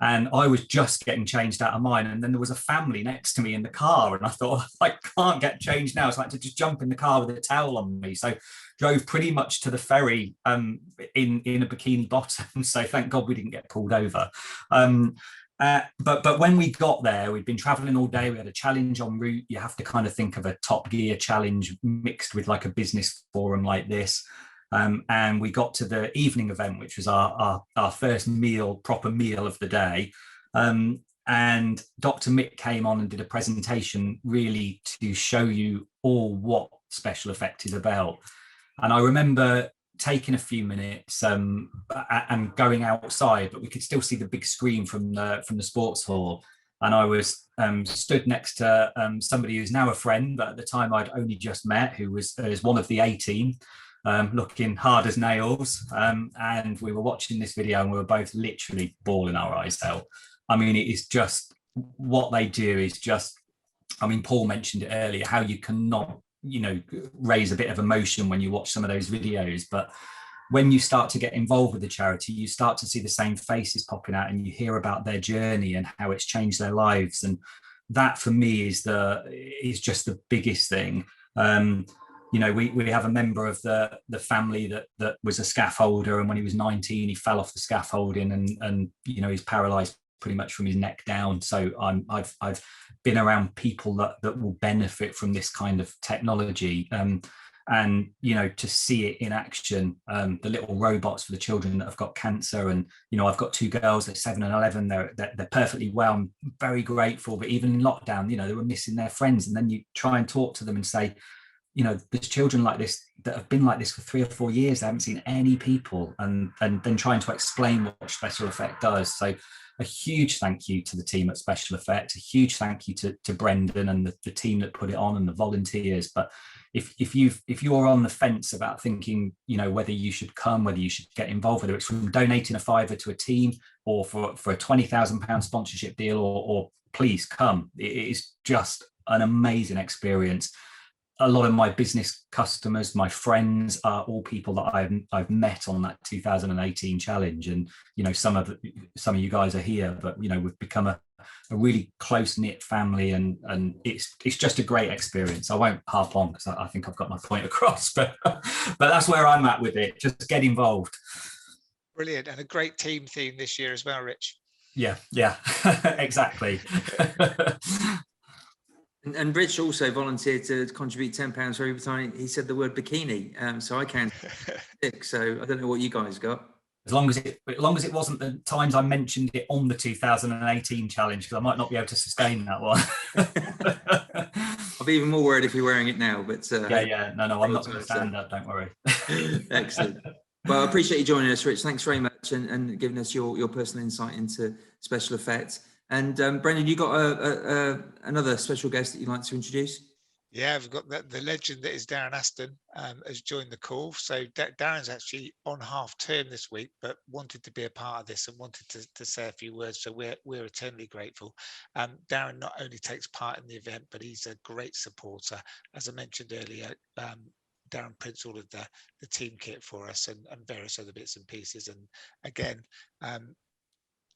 and I was just getting changed out of mine. And then there was a family next to me in the car, and I thought, I can't get changed now, so I had to just jump in the car with a towel on me. So drove pretty much to the ferry in a bikini bottom. So thank God we didn't get pulled over. But when we got there, we'd been traveling all day. We had a challenge en route. You have to kind of think of a Top Gear challenge mixed with like a business forum like this. And we got to the evening event, which was our first proper meal of the day. And Dr. Mick came on and did a presentation really to show you all what SpecialEffect is about. And I remember taking a few minutes and going outside, but we could still see the big screen from the sports hall. And I was stood next to somebody who's now a friend, but at the time I'd only just met, who was one of the 18, looking hard as nails. And we were watching this video and we were both literally bawling our eyes out. I mean, it is just, what they do is just, Paul mentioned it earlier, how you cannot raise a bit of emotion when you watch some of those videos, but when you start to get involved with the charity, you start to see the same faces popping out, and you hear about their journey and how it's changed their lives. And that for me is just the biggest thing. We have a member of the family that was a scaffolder, and when he was 19 he fell off the scaffolding, and he's paralyzed pretty much from his neck down. So I've been around people that will benefit from this kind of technology, and to see it in action, the little robots for the children that have got cancer. And I've got two girls, they're 7 and 11, they're perfectly well. I'm very grateful. But even in lockdown, they were missing their friends, and then you try and talk to them and say, there's children like this that have been like this for 3 or 4 years, they haven't seen any people, and then trying to explain what SpecialEffect does. So a huge thank you to the team at SpecialEffect, a huge thank you to Brendon and the team that put it on, and the volunteers. But if you're on the fence about thinking, whether you should come, whether you should get involved, whether it's from donating a £5 to a team or for a £20,000 sponsorship deal, or please come. It is just an amazing experience. A lot of my business customers, my friends, are all people that I've met on that 2018 challenge, and some of you guys are here, but we've become a really close-knit family, and it's just a great experience. I won't harp on because I think I've got my point across, but that's where I'm at with it. Just get involved. Brilliant, and a great team theme this year as well, Rich. Yeah, exactly. And Rich also volunteered to contribute £10 for every time he said the word bikini. So I can 6. So I don't know what you guys got. As long as it wasn't the times I mentioned it on the 2018 challenge, because I might not be able to sustain that one. I'll be even more worried if you're wearing it now. But no, I'm not going to stand up. Don't worry. Excellent. Well, I appreciate you joining us, Rich. Thanks very much, and giving us your personal insight into SpecialEffect. And Brendon, you got another special guest that you'd like to introduce? Yeah, we've got the legend that is Darren Aston has joined the call. So Darren's actually on half term this week, but wanted to be a part of this and wanted to say a few words. So we're eternally grateful. Darren not only takes part in the event, but he's a great supporter. As I mentioned earlier, Darren prints all of the team kit for us and various other bits and pieces. And again,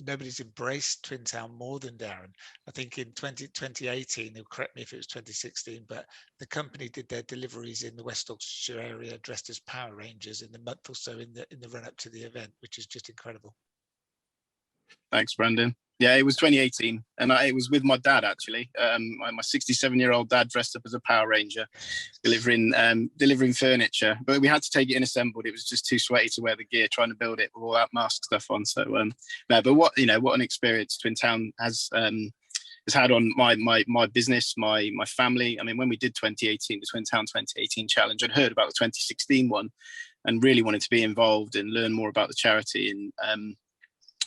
nobody's embraced Twin Town more than Darren. I think in 2018, he'll correct me if it was 2016, but the company did their deliveries in the West Oxfordshire area dressed as Power Rangers in the month or so in the run up to the event, which is just incredible. Thanks, Brendon. Yeah, it was 2018, and it was with my dad actually. My 67-year-old dad dressed up as a Power Ranger, delivering furniture. But we had to take it in assembled. It was just too sweaty to wear the gear trying to build it with all that mask stuff on. So no, but what an experience Twin Town has had on my business, my family. I mean, when we did 2018, the Twin Town 2018 challenge, I'd heard about the 2016 one, and really wanted to be involved and learn more about the charity and.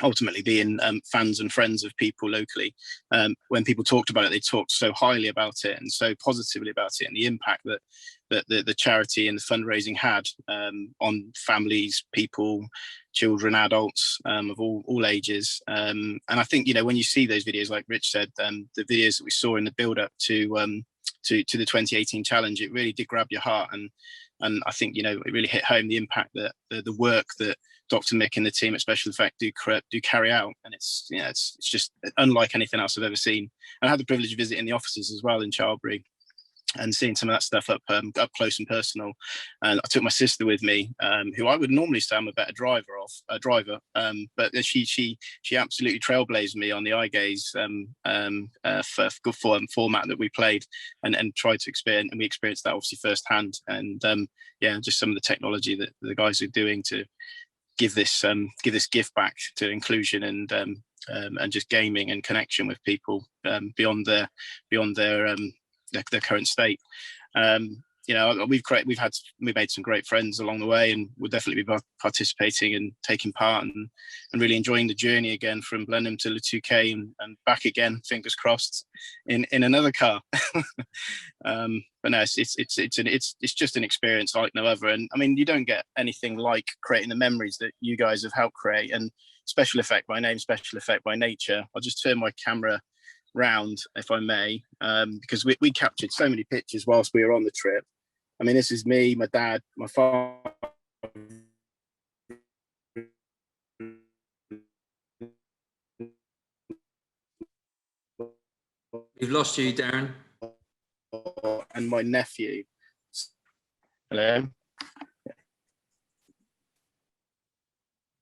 Ultimately being fans and friends of people locally. When people talked about it, they talked so highly about it and so positively about it, and the impact that the charity and the fundraising had on families, people, children, adults of all ages. And I think, when you see those videos, like Rich said, the videos that we saw in the build up to the 2018 challenge, it really did grab your heart. And I think, it really hit home the impact that the work that Dr. Mick and the team at SpecialEffect do carry out. And it's just unlike anything else I've ever seen. And I had the privilege of visiting the offices as well in Charlbury and seeing some of that stuff up close and personal. And I took my sister with me, who I would normally say I'm a better driver, but she absolutely trailblazed me on the eye gaze format that we played and tried to experience, and we experienced that obviously firsthand. And just some of the technology that the guys are doing to give this gift back to inclusion and just gaming and connection with people beyond their current state. We've made some great friends along the way, and we'll definitely be participating and taking part and really enjoying the journey again from Blenheim to the 2K and back again, fingers crossed, in another car. But no, it's just an experience like no other. And I mean, you don't get anything like creating the memories that you guys have helped create. And SpecialEffect by name, SpecialEffect by nature. I'll just turn my camera round, if I may, because we captured so many pictures whilst we were on the trip. I mean, this is me, my dad, my father. We've lost you, Darren. And my nephew. Hello?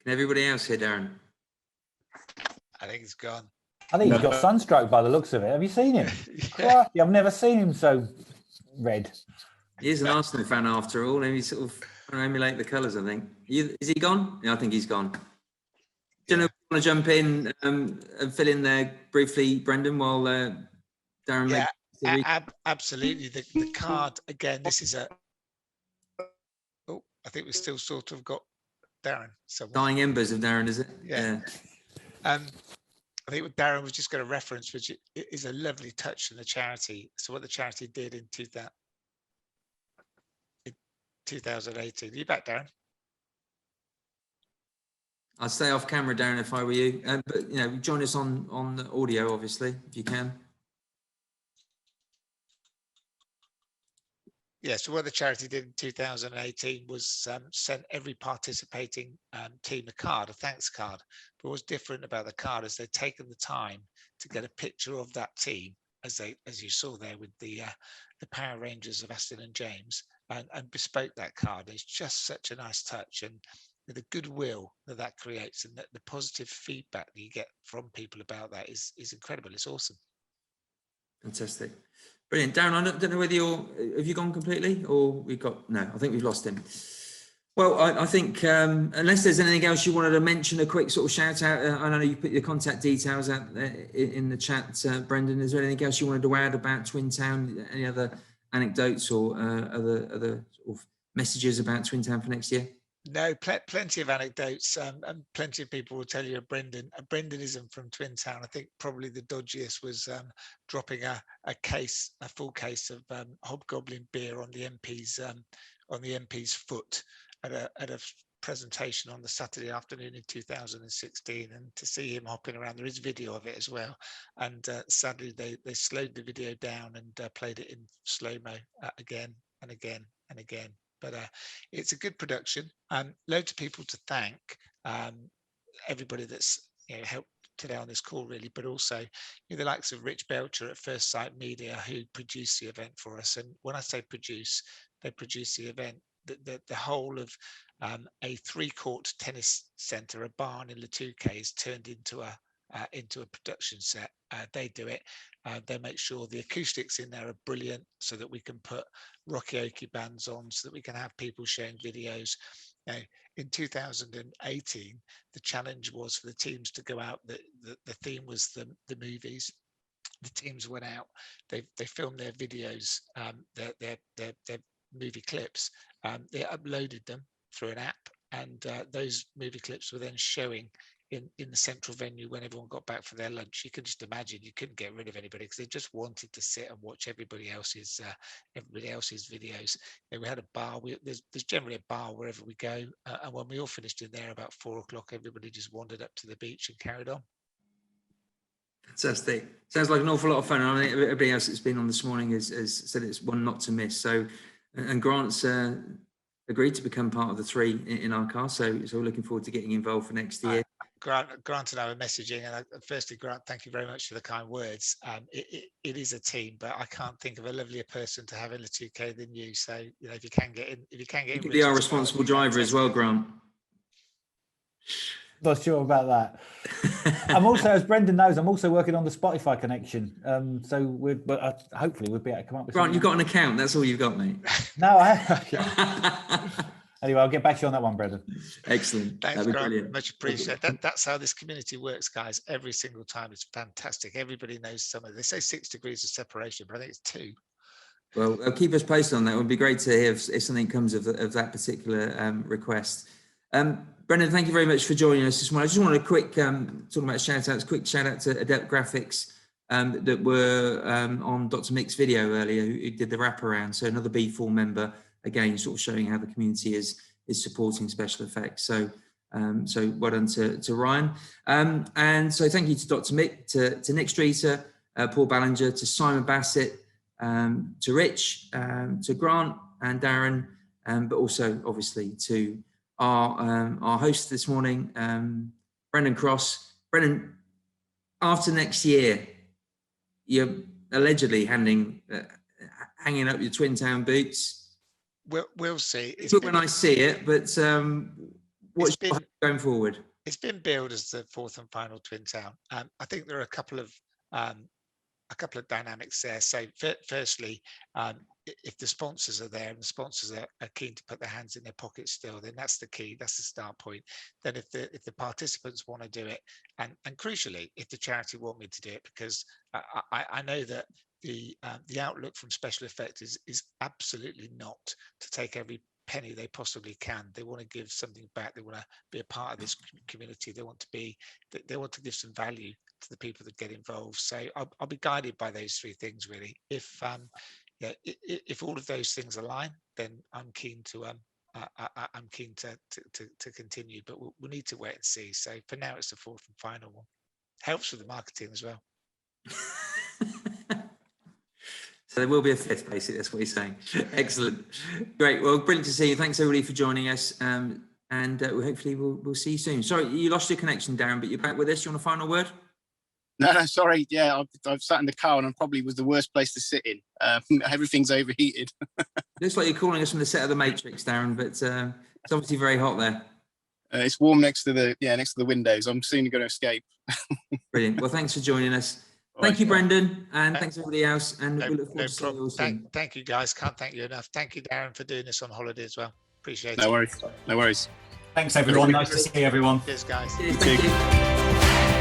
Can everybody else hear Darren? I think he's gone. I think he's got sunstroke by the looks of it. Have you seen him? Yeah. I've never seen him so red. He is an Arsenal fan after all, and he's sort of trying to emulate the colours, I think. Is he gone? Yeah, I think he's gone. Do you want to jump in and fill in there briefly, Brendon, while Darren makes... Yeah, absolutely. The card, again, this is a... Oh, I think we've still sort of got Darren. Dying embers of Darren, is it? Yeah. I think what Darren was just going to reference, which is a lovely touch in the charity. So what the charity did in 2018. Are you back, Darren? I'd stay off camera, Darren, if I were you. But join us on the audio, obviously, if you can. Yeah, so what the charity did in 2018 was sent every participating team a card, a thanks card. But what's different about the card is they've taken the time to get a picture of that team, as you saw there with the Power Rangers of Aston and James, and bespoke that card. It's just such a nice touch. And the goodwill that creates, and the positive feedback that you get from people about that is incredible. It's awesome. Fantastic. Brilliant. Darren, I don't know whether have you gone completely, or no, I think we've lost him. Well, I think unless there's anything else you wanted to mention, a quick sort of shout out. I know you put your contact details out in the chat, Brendon. Is there anything else you wanted to add about Twin Town? Any other anecdotes or other sort of messages about Twin Town for next year? No, plenty of anecdotes, and plenty of people will tell you a Brendanism from Twin Town. I think probably the dodgiest was dropping a full case of Hobgoblin beer on the MP's foot at a presentation on the Saturday afternoon in 2016, and to see him hopping around, there is video of it as well, and sadly they slowed the video down and played it in slow-mo again and again and again. But it's a good production. Loads of people to thank, everybody that's helped today on this call, really, but also the likes of Rich Belcher at First Sight Media, who produced the event for us. And when I say produce, they produce the event. The whole of a 3-court tennis centre, a barn in Latuke, is turned into a production set. They do it. They make sure the acoustics in there are brilliant, so that we can put Rocky Okie bands on, so that we can have people showing videos. In 2018, the challenge was for the teams to go out. The theme was the movies. The teams went out. They filmed their videos, their movie clips. They uploaded them through an app, and those movie clips were then showing in the central venue when everyone got back for their lunch. You can just imagine you couldn't get rid of anybody, because they just wanted to sit and watch everybody else's videos. We had a bar. There's generally a bar wherever we go, and when we all finished in there about 4 o'clock, everybody just wandered up to the beach and carried on. Fantastic. Sounds like an awful lot of fun. I mean, everybody else that's been on this morning has said it's one not to miss. So, and Grant's agreed to become part of the 3 in our cast. So we're looking forward to getting involved for next year. Grant and I were messaging, and firstly, Grant, thank you very much for the kind words. It is a team, but I can't think of a lovelier person to have in Latuke than you. So if you can get in, you could be our responsible driver as well, Grant. Not sure about that. I'm also, as Brendon knows, I'm also working on the Spotify connection. But hopefully we'll be able to come up with. Grant, you've got an account. That's all you've got, mate. No, I have. Anyway, I'll get back to you on that one, Brendon. Excellent. Thanks, Grant. Much appreciated. That's how this community works, guys. Every single time, it's fantastic. Everybody knows something. They say 6 degrees of separation, but I think it's 2. Well, keep us posted on that. It would be great to hear if something comes of that particular request. Brendon, thank you very much for joining us this morning. I just wanted a quick, talking about shout-outs, quick shout-out to Adept Graphics that were on Dr. Mick's video earlier, who did the wraparound. So another B4 member, again, sort of showing how the community is supporting special effects. So well done to Ryan. And so thank you to Dr. Mick, to Nick Streeter, Paul Ballinger, to Simon Bassett, to Rich, to Grant and Darren, but also obviously to our host this morning, Brendon Cross. Brendon, after next year, you're allegedly hanging up your Twin Town boots. We'll see. It's good when I see it, but what's going forward? It's been billed as the 4th and final Twin Town. I think there are a couple of dynamics there. So firstly, if the sponsors are there and the sponsors are keen to put their hands in their pockets still, then that's the key. That's the start point. Then if the participants want to do it, and crucially, if the charity want me to do it, because I know that the outlook from Special Effect is absolutely not to take every penny they possibly can. They want to give something back. They want to be a part of this community. They want to give some value to the people that get involved. So I'll be guided by those 3 things, really. If all of those things align, then I'm keen to continue. But we'll need to wait and see. So for now, it's the 4th and final one. Helps with the marketing as well. So there will be a 5th, basically. That's what you're saying. Excellent. Great. Well, brilliant to see you. Thanks, everybody, for joining us. And hopefully we'll see you soon. Sorry, you lost your connection, Darren, but you're back with us. You want a final word? No, sorry. Yeah, I've sat in the car and I probably was the worst place to sit in. Everything's overheated. Looks like you're calling us from the set of The Matrix, Darren, but it's obviously very hot there. It's warm next to the windows. I'm soon going to escape. Brilliant. Well, thanks for joining us. Thank you, Brendon, and thanks everybody else. And we look forward to seeing you all soon. Thank you, guys. Can't thank you enough. Thank you, Darren, for doing this on holiday as well. Appreciate it. No worries. No worries. Thanks, everyone. Nice to see everyone. Cheers, guys. Cheers, thank you.